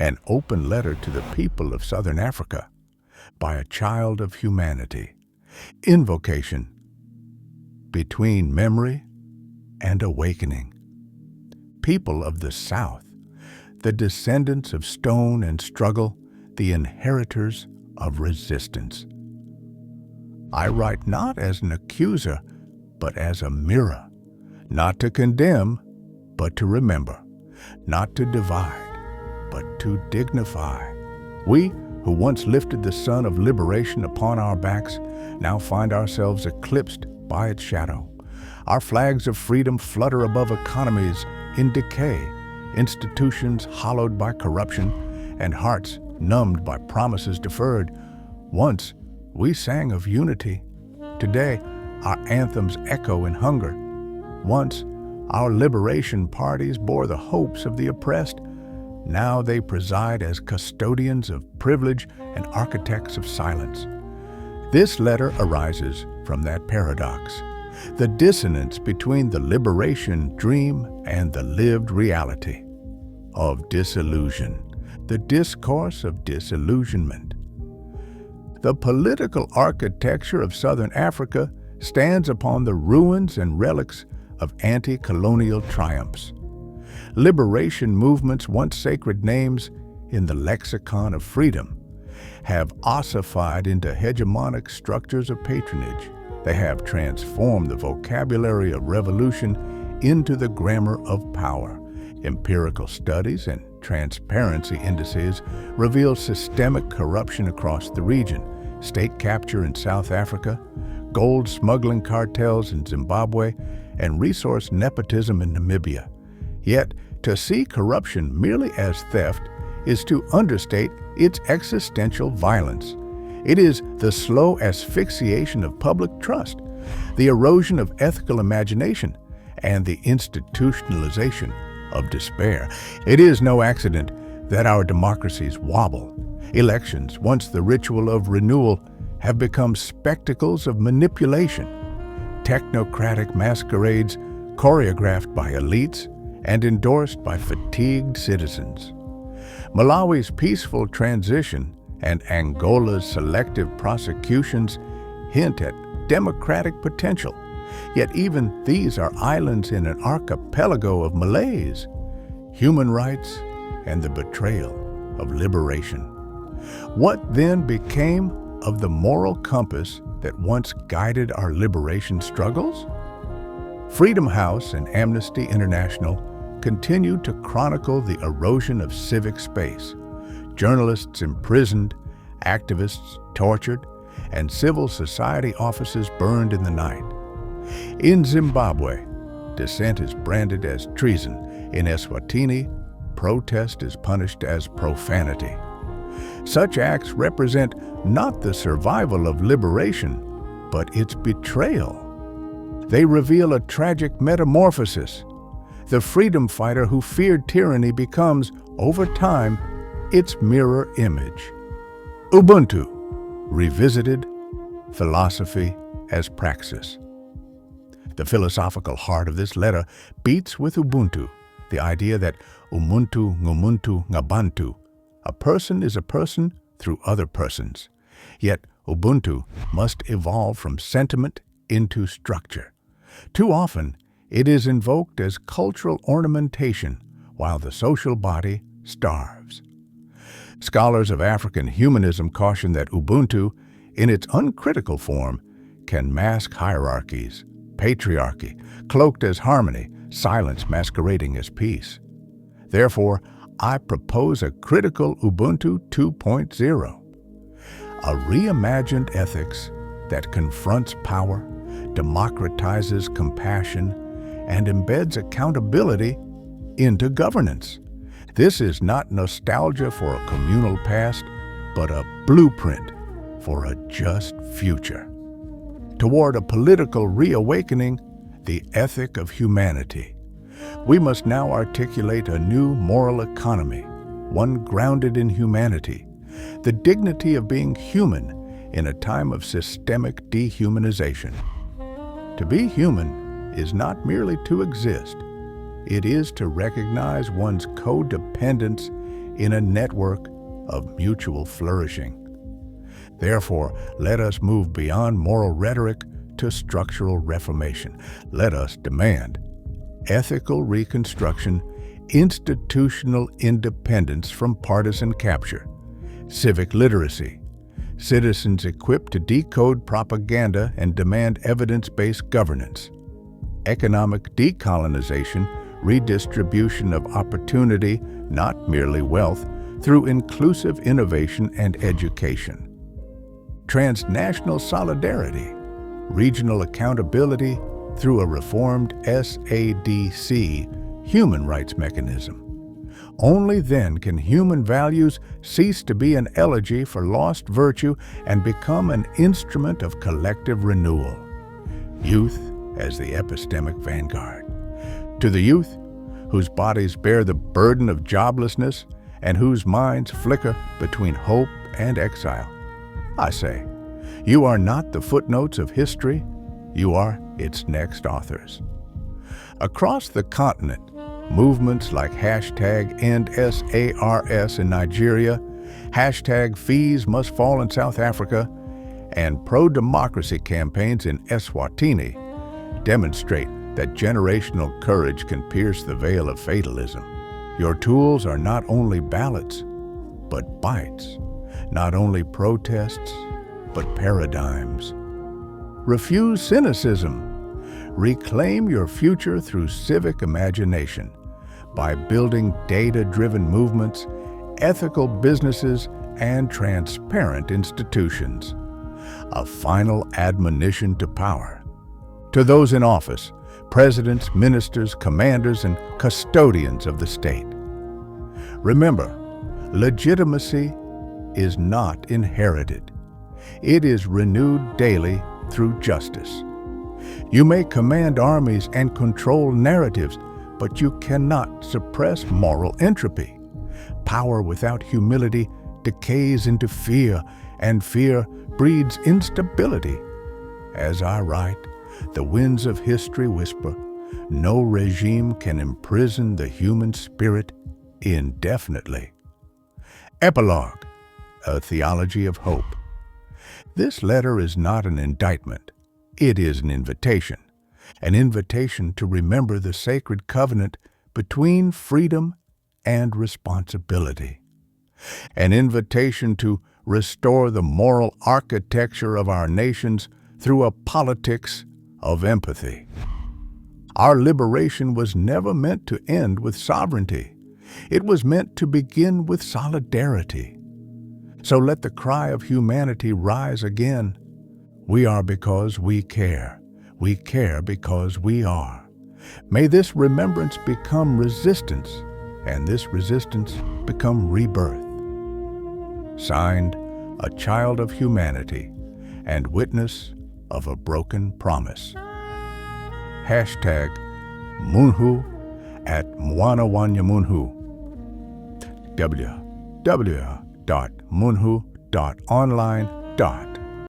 An open letter to the people of Southern Africa by a child of humanity. Invocation. Between memory and awakening. People of the South, the descendants of stone and struggle, the inheritors of resistance. I write not as an accuser, but as a mirror, not to condemn, but to remember, not to divide, but to dignify. We, who once lifted the sun of liberation upon our backs, now find ourselves eclipsed by its shadow. Our flags of freedom flutter above economies in decay, institutions hollowed by corruption, and hearts numbed by promises deferred. Once, we sang of unity. Today, our anthems echo in hunger. Once, our liberation parties bore the hopes of the oppressed. Now they preside as custodians of privilege and architects of silence. This letter arises from that paradox, the dissonance between the liberation dream and the lived reality of disillusion, the discourse of disillusionment. The political architecture of Southern Africa stands upon the ruins and relics of anti-colonial triumphs. Liberation movements, once sacred names in the lexicon of freedom, have ossified into hegemonic structures of patronage. They have transformed the vocabulary of revolution into the grammar of power. Empirical studies and transparency indices reveal systemic corruption across the region, state capture in South Africa, gold smuggling cartels in Zimbabwe, and resource nepotism in Namibia. Yet, to see corruption merely as theft is to understate its existential violence. It is the slow asphyxiation of public trust, the erosion of ethical imagination, and the institutionalization of despair. It is no accident that our democracies wobble. Elections, once the ritual of renewal, have become spectacles of manipulation. Technocratic masquerades choreographed by elites and endorsed by fatigued citizens. Malawi's peaceful transition and Angola's selective prosecutions hint at democratic potential. Yet even these are islands in an archipelago of malaise, human rights, and the betrayal of liberation. What then became of the moral compass that once guided our liberation struggles? Freedom House and Amnesty International continued to chronicle the erosion of civic space. Journalists imprisoned, activists tortured, and civil society offices burned in the night. In Zimbabwe, dissent is branded as treason. In Eswatini, protest is punished as profanity. Such acts represent not the survival of liberation, but its betrayal. They reveal a tragic metamorphosis. The freedom fighter who feared tyranny becomes, over time, its mirror image. Ubuntu, revisited, philosophy as praxis. The philosophical heart of this letter beats with Ubuntu, the idea that umuntu ngumuntu ngabantu, a person is a person through other persons. Yet Ubuntu must evolve from sentiment into structure. Too often, it is invoked as cultural ornamentation while the social body starves. Scholars of African humanism caution that Ubuntu, in its uncritical form, can mask hierarchies, patriarchy, cloaked as harmony, silence masquerading as peace. Therefore, I propose a critical Ubuntu 2.0, a reimagined ethics that confronts power, democratizes compassion, and embeds accountability into governance. This is not nostalgia for a communal past, but a blueprint for a just future. Toward a political reawakening, the ethic of humanity. We must now articulate a new moral economy, one grounded in humanity, the dignity of being human in a time of systemic dehumanization. To be human is not merely to exist. It is to recognize one's codependence in a network of mutual flourishing. Therefore, let us move beyond moral rhetoric to structural reformation. Let us demand ethical reconstruction, institutional independence from partisan capture, civic literacy, citizens equipped to decode propaganda and demand evidence-based governance, economic decolonization, redistribution of opportunity, not merely wealth, through inclusive innovation and education, transnational solidarity, regional accountability through a reformed SADC human rights mechanism. Only then can human values cease to be an elegy for lost virtue and become an instrument of collective renewal. Youth as the epistemic vanguard. To the youth, whose bodies bear the burden of joblessness and whose minds flicker between hope and exile, I say, you are not the footnotes of history, you are its next authors. Across the continent, movements like #EndSARS in Nigeria, #Fees Must Fall in South Africa, and pro-democracy campaigns in Eswatini demonstrate that generational courage can pierce the veil of fatalism. Your tools are not only ballots, but bites, not only protests, but paradigms. Refuse cynicism. Reclaim your future through civic imagination by building data-driven movements, ethical businesses, and transparent institutions. A final admonition to power. To those in office, presidents, ministers, commanders, and custodians of the state. Remember, legitimacy is not inherited. It is renewed daily through justice. You may command armies and control narratives, but you cannot suppress moral entropy. Power without humility decays into fear, and fear breeds instability. As I write, the winds of history whisper, no regime can imprison the human spirit indefinitely. Epilogue, a theology of hope. This letter is not an indictment. It is an invitation to remember the sacred covenant between freedom and responsibility, an invitation to restore the moral architecture of our nations through a politics of empathy. Our liberation was never meant to end with sovereignty. It was meant to begin with solidarity. So let the cry of humanity rise again. We are because we care. We care because we are. May this remembrance become resistance, and this resistance become rebirth. Signed, a child of humanity and witness of a broken promise. #Munhu at Munhu. www.munhu.online.